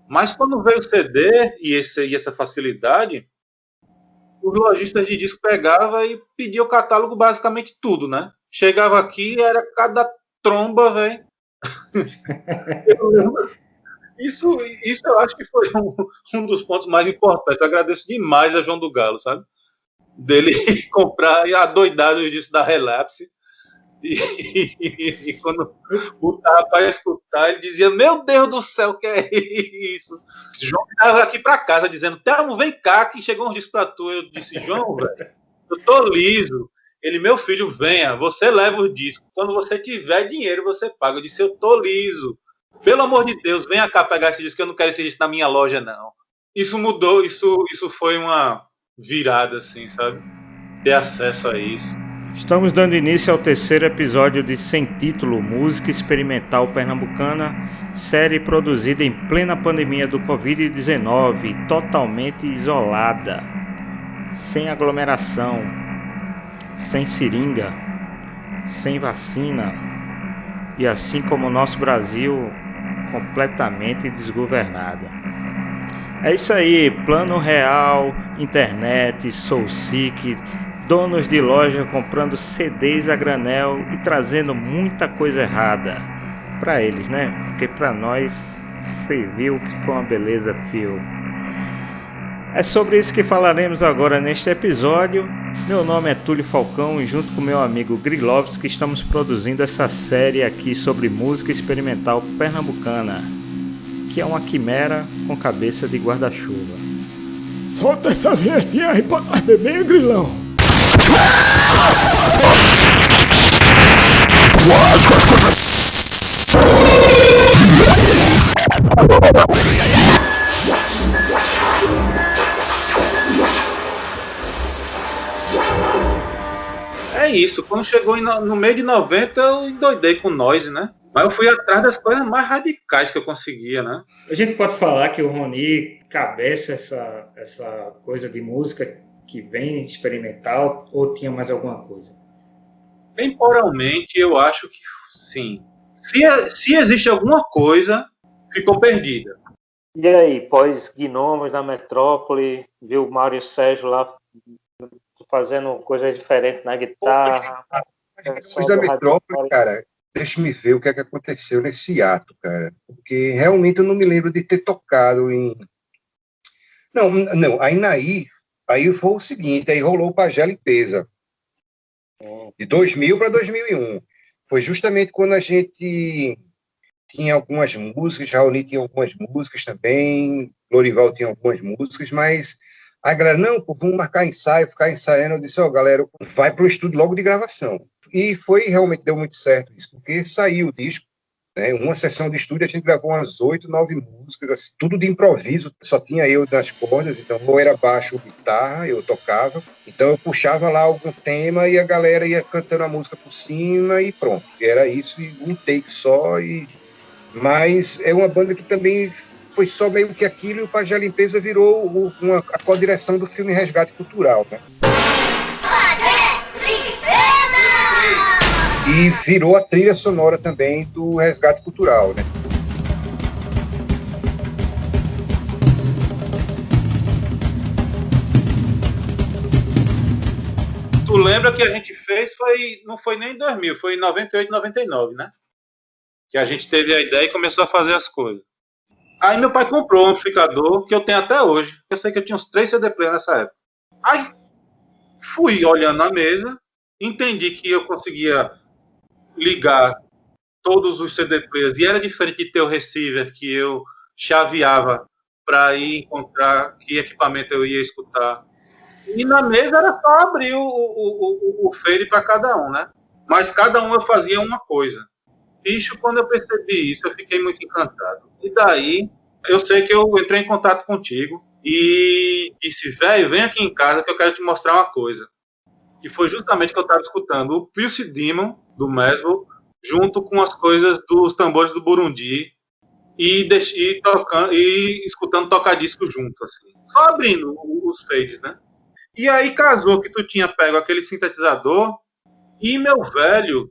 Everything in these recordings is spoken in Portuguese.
Mas quando veio o CD e essa facilidade, os lojistas de disco pegavam e pediam o catálogo basicamente tudo, né? Chegava aqui, era cada tromba, velho. Isso, isso eu acho que foi um dos pontos mais importantes. Eu agradeço demais a João do Galo, sabe? Dele comprar e adoidar os discos da Relapse. E quando botava para escutar, ele dizia: Meu Deus do céu, que é isso? João estava aqui para casa dizendo: Telmo, vem cá, que chegou um disco para tu. Eu disse: João, velho, eu tô liso. Ele: Meu filho, venha, você leva o disco. Quando você tiver dinheiro, você paga. Eu disse: Eu tô liso. Pelo amor de Deus, venha cá pegar esse disco, que eu não quero esse disco na minha loja, não. Isso mudou, isso foi uma virada, assim, sabe? Ter acesso a isso. Estamos dando início ao terceiro episódio de Sem Título, Música Experimental Pernambucana, série produzida em plena pandemia do Covid-19, totalmente isolada, sem aglomeração, sem seringa, sem vacina e assim como o nosso Brasil, completamente desgovernada. É isso aí, plano real, internet, SoulSeek, donos de loja comprando CDs a granel e trazendo muita coisa errada para eles, né? Porque para nós você viu que foi uma beleza, fio. É sobre isso que falaremos agora neste episódio. Meu nome é Túlio Falcão e junto com meu amigo Grilovski estamos produzindo essa série aqui sobre música experimental pernambucana, que é uma quimera com cabeça de guarda-chuva. Solta essa vinhetinha aí pra nós beber, Grilão. É isso, quando chegou no meio de 90, eu endoidei com Noise, né? Mas eu fui atrás das coisas mais radicais que eu conseguia, né? A gente pode falar que o Rony cabeça essa coisa de música que vem experimental ou tinha mais alguma coisa? Temporalmente, eu acho que sim. Se existe alguma coisa, ficou perdida. E aí, pós-Gnomos na Metrópole, viu o Mário Sérgio lá fazendo coisas diferentes na guitarra. Depois da Metrópole, cara, deixa-me ver o que é que aconteceu nesse ato, cara. Porque realmente eu não me lembro de ter tocado em... Não, aí foi o seguinte, aí rolou o Pajé Limpeza. De 2000 para 2001. Foi justamente quando a gente tinha algumas músicas, Raoni tinha algumas músicas também, Lorival tinha algumas músicas, mas a galera, não, pô, vamos marcar ensaio, ficar ensaiando. Eu disse, galera, vai pro estúdio logo de gravação. E realmente deu muito certo isso, porque saiu o disco, né? Uma sessão de estúdio, a gente gravou umas 8, 9 músicas, assim, tudo de improviso, só tinha eu nas cordas, então ou era baixo ou guitarra, eu tocava, então eu puxava lá algum tema e a galera ia cantando a música por cima e pronto, e era isso, e um take só, mas é uma banda que também foi só meio que aquilo, e o Pajé Limpeza virou a co-direção do filme Resgate Cultural, né? E virou a trilha sonora também do Resgate Cultural, né? Tu lembra que a gente fez, não foi nem em 2000, foi em 98, 99, né? Que a gente teve a ideia e começou a fazer as coisas. Aí meu pai comprou um amplificador que eu tenho até hoje. Eu sei que eu tinha uns 3 CD players nessa época. Aí fui olhando na mesa, entendi que eu conseguia ligar todos os CD players e era diferente de ter o receiver que eu chaveava para ir encontrar que equipamento eu ia escutar. E na mesa era só abrir o fade para cada um, né? Mas cada um eu fazia uma coisa. Bicho, quando eu percebi isso, eu fiquei muito encantado. E daí, eu sei que eu entrei em contato contigo e disse, velho, vem aqui em casa que eu quero te mostrar uma coisa. Que foi justamente que eu estava escutando o Pulse Demon, do Mesmo, junto com as coisas dos tambores do Burundi e escutando toca-disco junto, assim. Só abrindo os fades, né? E aí casou que tu tinha pego aquele sintetizador e meu velho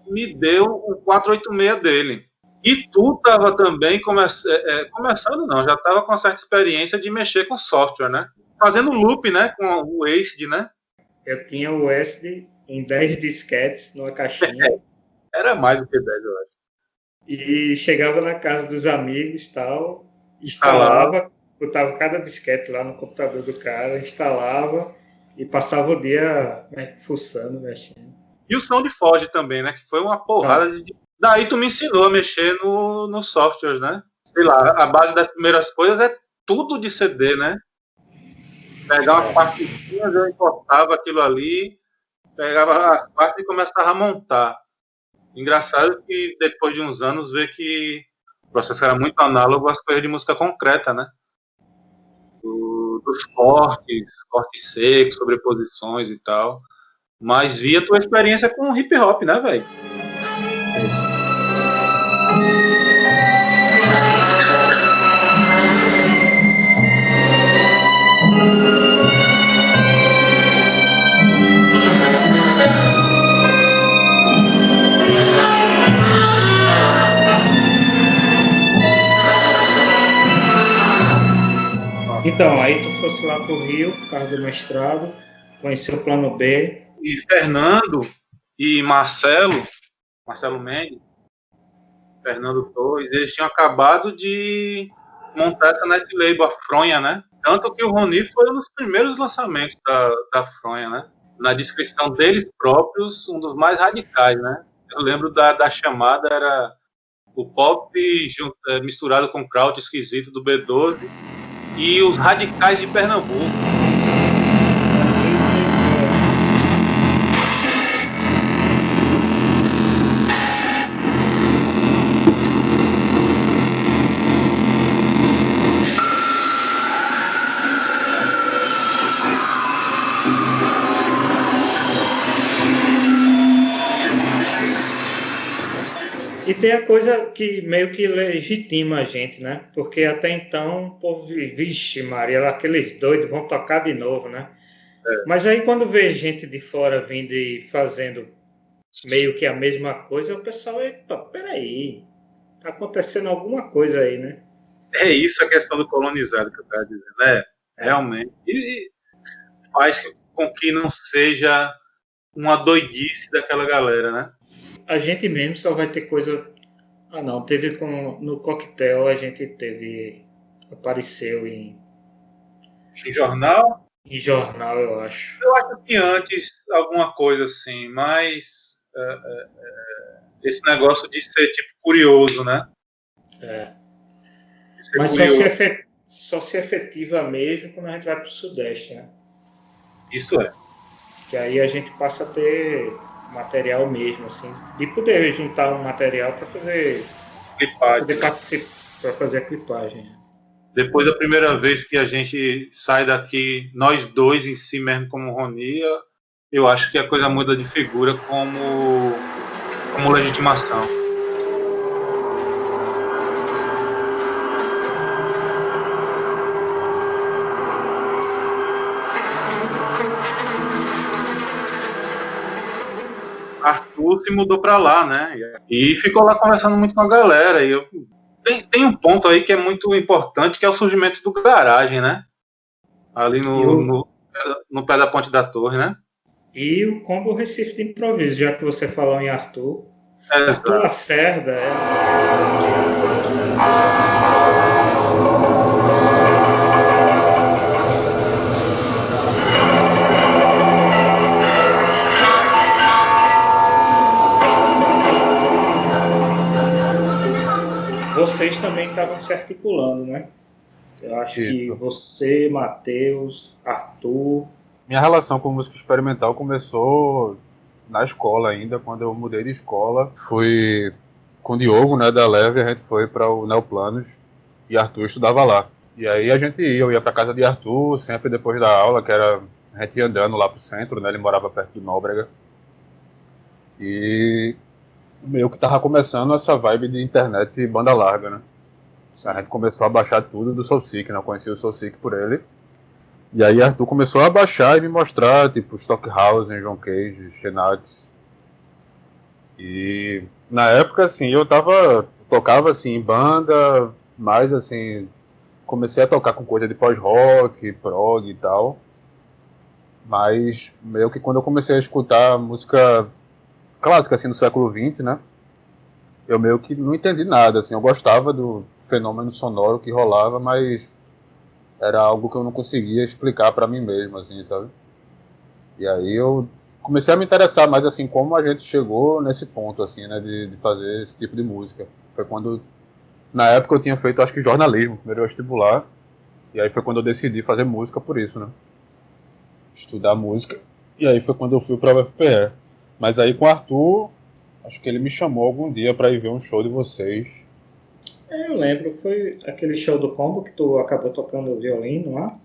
me deu um 486 dele. E tu estava também começando, não, já estava com uma certa experiência de mexer com software, né? Fazendo loop, né? Com o ACID, né? Eu tinha o ACID em 10 disquetes numa caixinha. Era mais do que 10, eu acho. E chegava na casa dos amigos tal, instalava, botava cada disquete lá no computador do cara, instalava e passava o dia, né, fuçando, mexendo. E o SoundForge também, né? Que foi uma porrada de... Daí tu me ensinou a mexer no softwares, né? Sei lá, a base das primeiras coisas é tudo de CD, né? Pegar umas partezinhas, eu importava aquilo ali, pegava as partes e começava a montar. Engraçado que depois de uns anos vê que o processo era muito análogo às coisas de música concreta, né? Dos cortes secos, sobreposições e tal. Mas via tua experiência com hip hop, né, velho? Então, aí tu fosse lá pro Rio, por causa do mestrado, conheceu o Plano B. E Fernando e Marcelo Mendes, Fernando Torres, eles tinham acabado de montar essa net label, a Fronha, né? Tanto que o Roni foi um dos primeiros lançamentos da Fronha, né? Na descrição deles próprios, um dos mais radicais, né? Eu lembro da chamada, era o pop misturado com kraut esquisito do B12 e os radicais de Pernambuco. E tem a coisa que meio que legitima a gente, né? Porque até então o povo, vixe Maria, aqueles doidos vão tocar de novo, né? É. Mas aí quando vê gente de fora vindo e fazendo meio que a mesma coisa, o pessoal, epa, peraí, tá acontecendo alguma coisa aí, né? É isso a questão do colonizado que eu estava dizendo, né? Realmente. E faz com que não seja uma doidice daquela galera, né? A gente mesmo só vai ter coisa... Ah, não, teve no Coquetel, a gente teve... Apareceu em jornal? Em jornal, eu acho. Eu acho que antes alguma coisa assim, mas esse negócio de ser tipo curioso, né? Mas só se efetiva mesmo quando a gente vai para o Sudeste, né? Isso é. Que aí a gente passa a ter material mesmo, assim, de poder juntar um material para fazer clipagem, para fazer a clipagem. Depois da primeira vez que a gente sai daqui, nós dois em si mesmo como Ronia, eu acho que a coisa muda de figura como legitimação. Arthur se mudou para lá, né? E ficou lá conversando muito com a galera. E tem um ponto aí que é muito importante, que é o surgimento do Garagem, né? Ali no pé da Ponte da Torre, né? E o Combo Recife de Improviso, já que você falou em Arthur. Exato. Arthur Lacerda Vocês também estavam se articulando, né? Eu acho que você, Matheus, Arthur... Minha relação com música experimental começou na escola ainda, quando eu mudei de escola. Fui com o Diogo, né, da Leve, a gente foi para o Neoplanos e Arthur estudava lá. E aí eu ia para casa de Arthur, sempre depois da aula, que era a gente ia andando lá pro centro, né, ele morava perto de Nóbrega. E meio que tava começando essa vibe de internet e banda larga, né? A gente começou a baixar tudo do Soulseek, né? Eu conheci o Soulseek por ele. E aí Arthur começou a baixar e me mostrar, tipo, Stockhausen, John Cage, Xenats. E na época, assim, eu tava tocava assim em banda, mas assim, comecei a tocar com coisa de pós-rock, prog e tal. Mas meio que quando eu comecei a escutar música clássica assim do século XX, né? Eu meio que não entendi nada, assim, eu gostava do fenômeno sonoro que rolava, mas era algo que eu não conseguia explicar para mim mesmo, assim, sabe? E aí eu comecei a me interessar mais, assim, como a gente chegou nesse ponto, assim, né, de fazer esse tipo de música. Foi quando, na época eu tinha feito, acho que jornalismo, primeiro vestibular, e aí foi quando eu decidi fazer música por isso, né? Estudar música, e aí foi quando eu fui pra UFPE. Mas aí com o Arthur, acho que ele me chamou algum dia para ir ver um show de vocês. Eu lembro, foi aquele show do Combo que tu acabou tocando violino lá.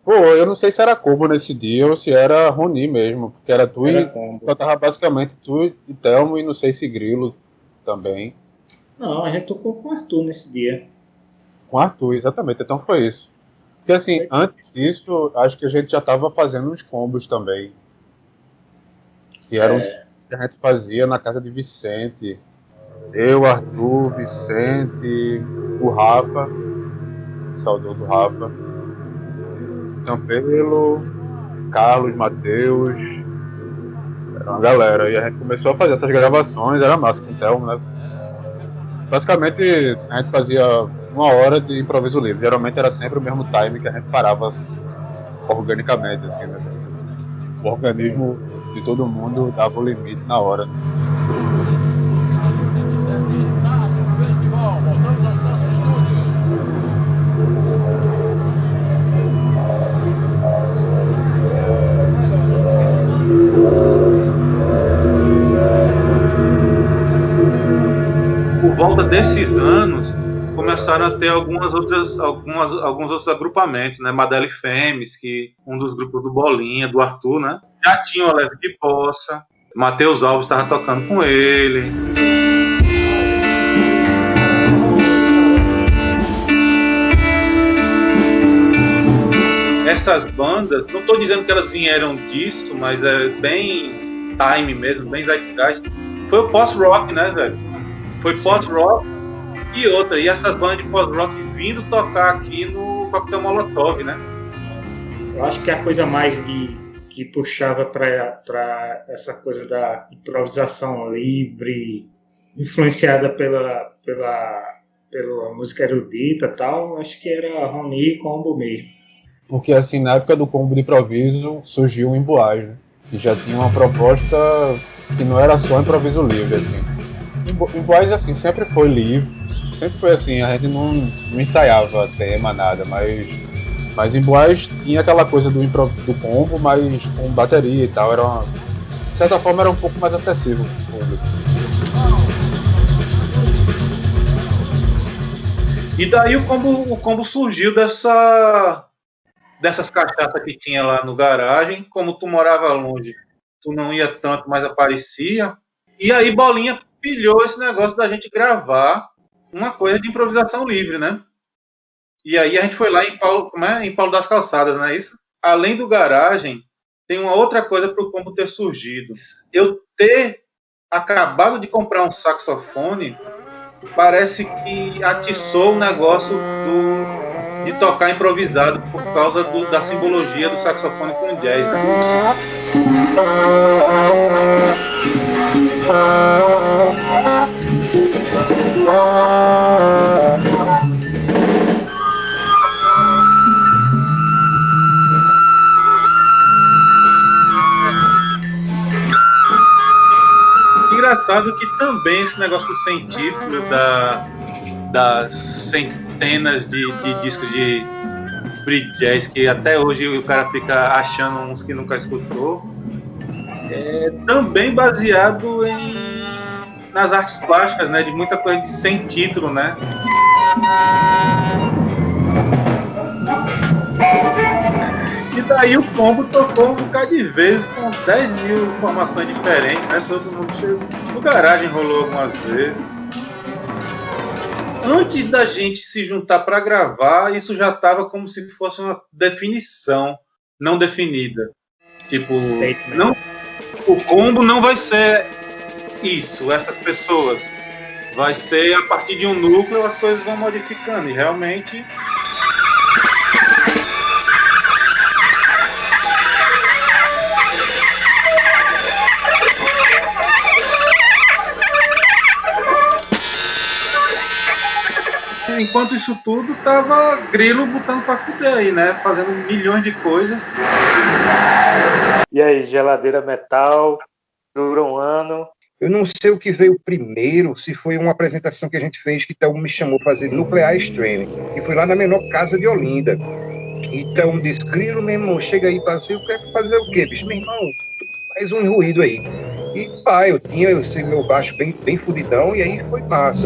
Pô, eu não sei se era Combo nesse dia ou se era Roni mesmo, porque era tu Era e Combo. só tava basicamente tu e Thelmo e não sei se Grilo também. Não, a gente tocou com o Arthur nesse dia. Com Arthur, exatamente, então foi isso. Porque assim, antes disso, acho que a gente já tava fazendo uns combos também. Que eram os que a gente fazia na casa de Vicente. Eu, Arthur, Vicente, o Rafa, o saudoso Rafa, Campelo, Carlos, Matheus, era uma galera. E a gente começou a fazer essas gravações, era massa com o Thelmo, né? Basicamente, a gente fazia 1 hora de improviso livre. Geralmente era sempre o mesmo time que a gente parava organicamente, assim, né? O organismo de todo mundo dava o limite na hora. Voltamos aos nossos estúdios. Por volta desses anos, começaram a ter alguns outros agrupamentos, né? Madele Femes, que um dos grupos do Bolinha, do Arthur, né? Já tinha o Leve de Poça, Matheus Alves estava tocando com ele. Essas bandas, não estou dizendo que elas vieram disso, mas é bem time mesmo, bem zeitgeist. Foi o post-rock, né, velho? Foi post-rock e outra. E essas bandas de post-rock vindo tocar aqui no Coquetel Molotov, né? Eu acho que a coisa mais que puxava para essa coisa da improvisação livre, influenciada pela música erudita e tal, acho que era Roni e Combo mesmo. Porque assim, na época do combo de improviso, surgiu o Emboage, né? Que já tinha uma proposta que não era só improviso livre, assim. Emboage, assim, sempre foi livre, sempre foi assim, a gente não ensaiava tema, nada, mas Emboage tinha aquela coisa do combo, mas com bateria e tal, de certa forma era um pouco mais acessível pro público. E daí o combo surgiu dessas cachaças que tinha lá no garagem. Como tu morava longe, tu não ia tanto, mas aparecia. E aí Bolinha pilhou esse negócio da gente gravar uma coisa de improvisação livre, né? E aí a gente foi lá em Paulo das Calçadas, não é isso? Além do garagem, tem uma outra coisa para o combo ter surgido. Eu ter acabado de comprar um saxofone, parece que atiçou o negócio de tocar improvisado por causa da simbologia do saxofone com o jazz, né? Engraçado que também esse negócio do sem título, das centenas de discos de free jazz que até hoje o cara fica achando uns que nunca escutou, é também baseado nas artes plásticas, né, de muita coisa de sem título, né? E daí o combo tocou um bocado de vezes com 10 mil formações diferentes, né? Todo mundo chegou. No garagem rolou algumas vezes. Antes da gente se juntar para gravar, isso já estava como se fosse uma definição não definida. Tipo, não, o combo não vai ser isso, essas pessoas. vai ser a partir de um núcleo, as coisas vão modificando. E realmente enquanto isso tudo, tava Grilo botando pra fuder aí, né? Fazendo milhões de coisas. E aí, Geladeira Metal, dura um ano. Eu não sei o que veio primeiro, se foi uma apresentação que a gente fez, que Théo me chamou para fazer Nuclear Extreme, que foi lá na menor casa de Olinda. Então me disse, Grilo, meu irmão, chega aí para fazer o quê, bicho? Meu irmão, faz um ruído aí. E pá, eu tinha esse meu baixo bem fudidão, e aí foi massa.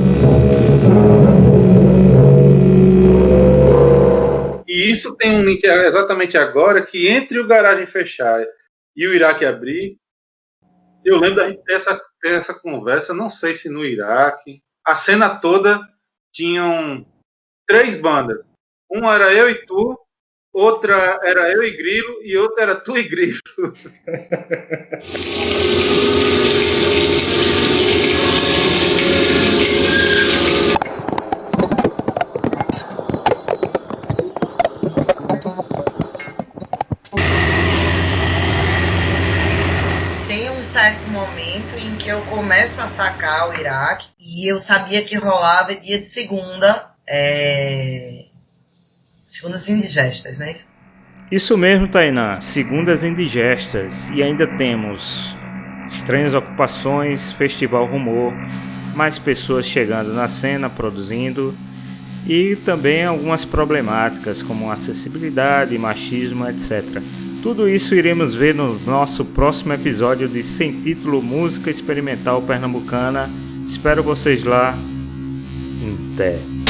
E isso tem um link exatamente agora, que entre o Garagem fechar e o Iraque abrir, eu lembro da gente ter essa conversa, não sei se no Iraque, a cena toda tinham 3 bandas. Uma era eu e tu, outra era eu e Grilo, e outra era tu e Grilo. Tem um certo momento em que eu começo a sacar o Iraque e eu sabia que rolava dia de segunda, segundas indigestas, né? Isso mesmo, Tainá, segundas indigestas. E ainda temos Estranhas Ocupações, Festival Rumor, mais pessoas chegando na cena, produzindo, e também algumas problemáticas como acessibilidade, machismo, etc. Tudo isso iremos ver no nosso próximo episódio de Sem Título Música Experimental Pernambucana. Espero vocês lá. Até!